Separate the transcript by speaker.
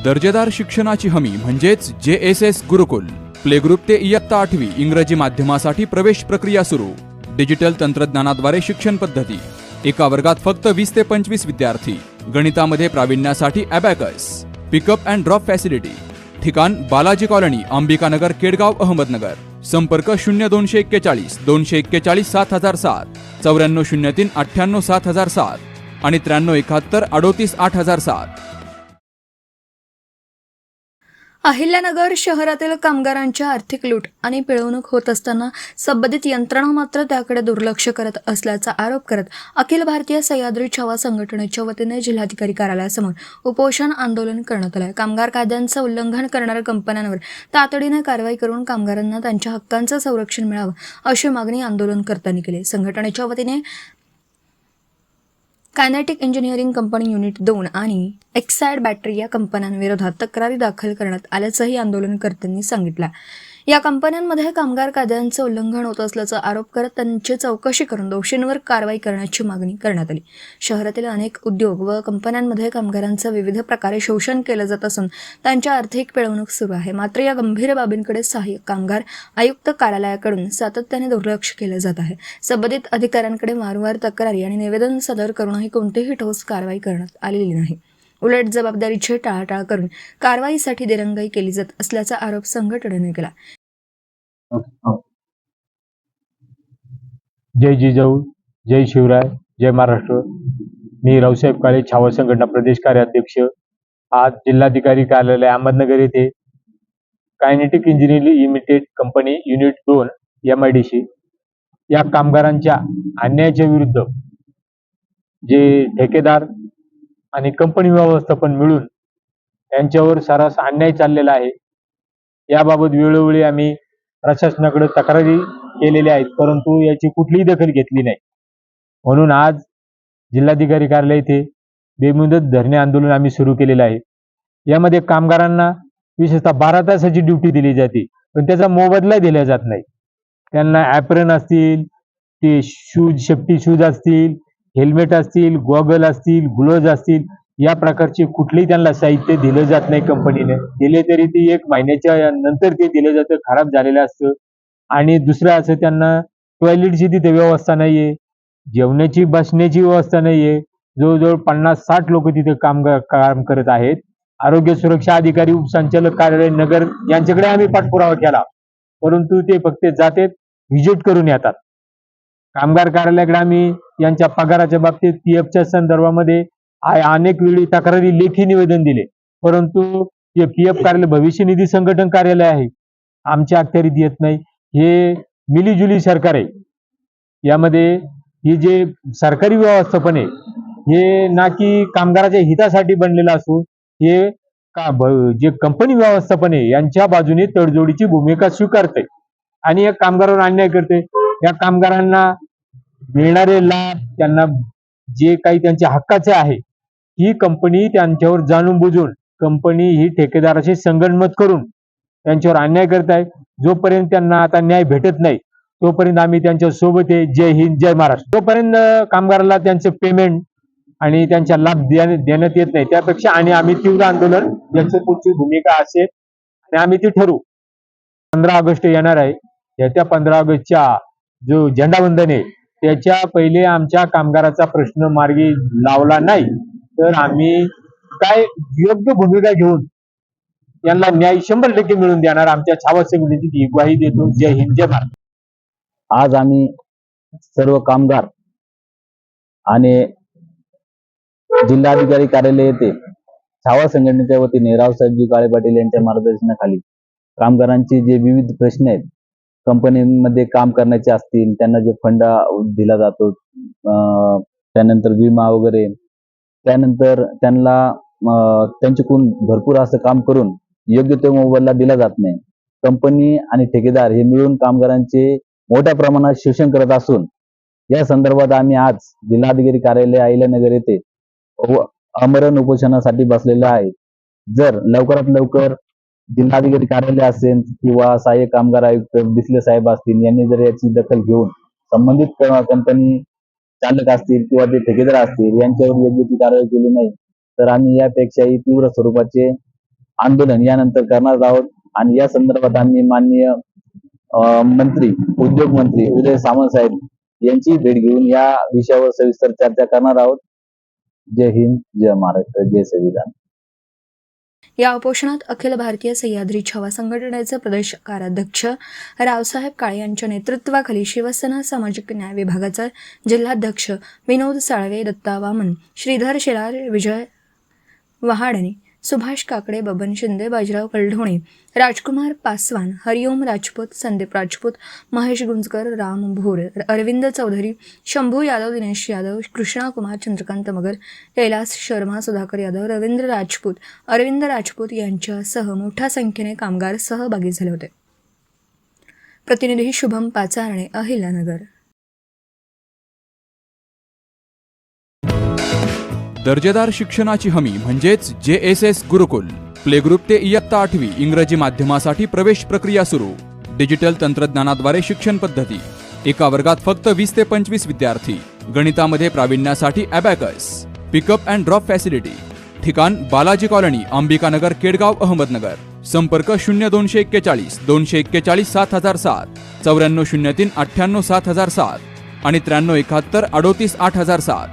Speaker 1: दर्जेदार शिक्षणाची हमी म्हणजेच JSS गुरुकुल. प्ले ग्रुप ते इयत्ता 8वी इंग्रजी माध्यमासाठी प्रवेश प्रक्रिया सुरू. डिजिटल तंत्रज्ञानाद्वारे शिक्षण पद्धती. एका वर्गात फक्त 20 ते 25 विद्यार्थी. गणितामध्ये प्रावीण्यासाठी abacus. Pickup and drop facility. ठिकाण बालाजी कॉलनी, अंबिकानगर, केडगाव, अहमदनगर. संपर्क 0241 241 7007, 9403 98 7007 आणि 9371 38 8007.
Speaker 2: अहिल्यानगर शहरातील कामगारांच्या आर्थिक लूट आणि पिळवणूक होत असताना संबंधित यंत्रणा मात्र त्याकडे दुर्लक्ष करत असल्याचा आरोप करत अखिल भारतीय सह्याद्री छावा संघटनेच्या वतीने जिल्हाधिकारी कार्यालयासमोर उपोषण आंदोलन करण्यात आलं. कामगार कायद्यांचं उल्लंघन करणाऱ्या कंपन्यांवर तातडीने कारवाई करून कामगारांना त्यांच्या हक्कांचं संरक्षण मिळावं अशी मागणी आंदोलनकर्त्यांनी केली. संघटनेच्या वतीने कायनेटिक इंजिनिअरिंग कंपनी युनिट 2 आणि एक्साइड बॅटरी या कंपन्यांविरोधात तक्रारी दाखल करण्यात आल्याचंही आंदोलनकर्त्यांनी सांगितलं. या कंपन्यांमध्ये कामगार कायद्यांचं उल्लंघन होत असल्याचा आरोप करत त्यांची चौकशी करून दोषींवर कारवाई करण्याची मागणी करण्यात आली. शहरातील अनेक उद्योग व कंपन्यांमध्ये कामगारांचं विविध प्रकारे शोषण केलं जात असून त्यांच्या आर्थिक पिळवणूक सुरू आहे. मात्र या गंभीर बाबींकडे सहाय्यक कामगार आयुक्त कार्यालयाकडून सातत्याने दुर्लक्ष केलं जात आहे. संबंधित अधिकाऱ्यांकडे वारंवार तक्रारी आणि निवेदन सादर करूनही कोणतीही ठोस कारवाई करण्यात आलेली नाही. उलट जबाबदारीची टाळाटाळ करून कारवाईसाठी दिरंगाई केली जात असल्याचा आरोप संघटनेने केला.
Speaker 3: जय जिजाऊ, जय शिवराय, जय महाराष्ट्र. मी रावसाहेब काळे, छावा संघटना प्रदेश कार्याध्यक्ष. आज जिल्हाधिकारी कार्यालय अहमदनगर येथे kinetic engineering limited company unit 2 MIDC या कामगारांच्या अन्यायाच्या विरुद्ध जे ठेकेदार आणि कंपनी व्यवस्थापन मिळून यांच्यावर सर्रास अन्याय चाललेला आहे. याबाबत वेळोवेळी आम्ही प्रशासनाकडे तक्रारी केलेल्या आहेत, परंतु याची कुठलीही दखल घेतली नाही. म्हणून आज जिल्हाधिकारी कार्यालय येथे बेमुदत धरणे आंदोलन आम्ही सुरू केलेलं आहे. यामध्ये कामगारांना विशेषतः 12 तासाची ड्युटी दिली जाते, पण त्याचा मोबदला दिला जात नाही. त्यांना ॲप्रन असतील, ते शूज, सेफ्टी शूज असतील, हेल्मेट असतील, गॉगल असतील, ग्लोव्ज असतील, या प्रकारचे कुठलेही त्यांना साहित्य दिलं जात नाही. कंपनीने दिले तरी ते 1 महिन्याच्या नंतर ते दिलं जातं, खराब झालेलं असतं. आणि दुसरं असं, त्यांना टॉयलेटची तिथे व्यवस्था नाहीये, जेवणाची बसण्याची व्यवस्था नाहीये. जवळजवळ 50-60 लोक तिथे काम करत आहेत. आरोग्य सुरक्षा अधिकारी, उपसंचालक कार्यालय नगर यांच्याकडे आम्ही पाठपुरावा केला, परंतु ते फक्त जातात, व्हिजिट करून येतात. कामगार कार्यालयाकडे आम्ही यांच्या पगाराच्या बाबतीत PFच्या संदर्भामध्ये अनेक वेळी तक्रारी, लेखी निवेदन दिले, परंतु हे PF कार्यालय भविष्य निधी संघटन कार्यालय आहे, आमच्या अखत्यारीत येत नाही. हे मिलीजुली सरकार आहे. यामध्ये हे जे सरकारी व्यवस्थापन आहे हे ना की कामगाराच्या हितासाठी बनलेलं असून हे जे कंपनी व्यवस्थापन आहे यांच्या बाजूने तडजोडीची भूमिका स्वीकारते आणि या कामगारांवर अन्याय करते. या कामगारांना मिळणारे लाभ, त्यांना जे काही त्यांच्या हक्काचे आहे, ही कंपनी त्यांच्यावर जाणून बुजून कंपनी ही ठेकेदाराशी संगनमत करून त्यांच्यावर अन्याय करत आहे. जोपर्यंत त्यांना आता न्याय भेटत नाही तोपर्यंत आम्ही त्यांच्या सोबत आहे. जय हिंद, जय महाराष्ट्र. तोपर्यंत कामगाराला त्यांचं पेमेंट आणि त्यांच्या लाभ देण्यात येत नाही, त्यापेक्षा आणि आम्ही तीव्र आंदोलन, याची पुढची भूमिका असेल आणि आम्ही ती ठरवू. 15 ऑगस्ट येणार आहे. येत्या 15 ऑगस्टच्या जो झेंडावंदन आहे त्याच्या पहिले आमच्या कामगाराचा प्रश्न मार्गी लावला नाही तर आम्ही काय योग्य भूमिका घेऊन यांना न्याय 100% मिळवून देणार. आमच्या छावा संघटनेची ग्वाही देतो. जय हिंद, जय महाराष्ट्र.
Speaker 4: आज आम्ही सर्व कामगार आणि जिल्हाधिकारी कार्यालय येथे छावा संघटनेच्या वतीने रावसाहेबजी काळे पाटील यांच्या मार्गदर्शनाखाली कामगारांचे जे विविध प्रश्न आहेत, कंपनीमध्ये काम करण्याचे असतील, त्यांना जो फंड दिला जातो, त्यानंतर विमा वगैरे, त्यानंतर त्यांना त्यांच्याकडून भरपूर असं काम करून योग्य तो मोबदला दिला जात नाही. कंपनी आणि ठेकेदार हे मिळून कामगारांचे मोठ्या प्रमाणात शोषण करत असून या संदर्भात आम्ही आज जिल्हाधिकारी कार्यालय अहिल्यानगर येथे आमरण उपोषणासाठी बसलेलो आहे. जर लवकरात लवकर जिल्हाधिकारी कार्यालय असेल किंवा सहाय्यक कामगार आयुक्त बिस्ले साहेब असतील यांनी जर याची दखल घेऊन संबंधित कंपनी चालक असतील किंवा ते ठेकेदार असतील यांच्यावर योग्य ती कारवाई केली नाही तर आम्ही यापेक्षाही तीव्र स्वरूपाचे आंदोलन यानंतर करणार आहोत आणि या संदर्भात आम्ही माननीय मंत्री उद्योग मंत्री उदय सामंत साहेब यांची भेट घेऊन या विषयावर सविस्तर चर्चा करणार आहोत. जय हिंद, जय महाराष्ट्र, जय संविधान.
Speaker 2: या उपोषणात अखिल भारतीय सह्याद्री छावा संघटनेचे प्रदेश कार्याध्यक्ष रावसाहेब काळे यांच्या नेतृत्वाखाली शिवसेना सामाजिक न्याय विभागाचे जिल्हाध्यक्ष विनोद साळवे, दत्ता वामन, श्रीधर शेलार, विजय वहाडणे, सुभाष काकडे, बबन शिंदे, बाजीराव कलढोणे, राजकुमार पासवान, हरिओम राजपूत, संदीप राजपूत, महेश गुंजकर, राम भोर, अरविंद चौधरी, शंभू यादव, दिनेश यादव, कृष्णा कुमार, चंद्रकांत मगर, कैलास शर्मा, सुधाकर यादव, रवींद्र राजपूत, अरविंद राजपूत यांच्यासह मोठ्या संख्येने कामगार सहभागी झाले होते. प्रतिनिधी शुभम पाचारणे, अहिल्यानगर.
Speaker 1: दर्जेदार शिक्षणाची हमी म्हणजेच JSS गुरुकुल. प्ले ग्रुप ते इयत्ता 8वी इंग्रजी माध्यमासाठी प्रवेश प्रक्रिया सुरू. डिजिटल तंत्रज्ञानाद्वारे शिक्षण पद्धती. एका वर्गात फक्त 20 ते 25 विद्यार्थी. गणितामध्ये प्रावीण्यासाठी abacus. Pickup and drop facility. ठिकाण बालाजी कॉलनी, अंबिकानगर, केडगाव, अहमदनगर. संपर्क 0241 241 7007, 9403 98 7007 आणि 9371 38 8007.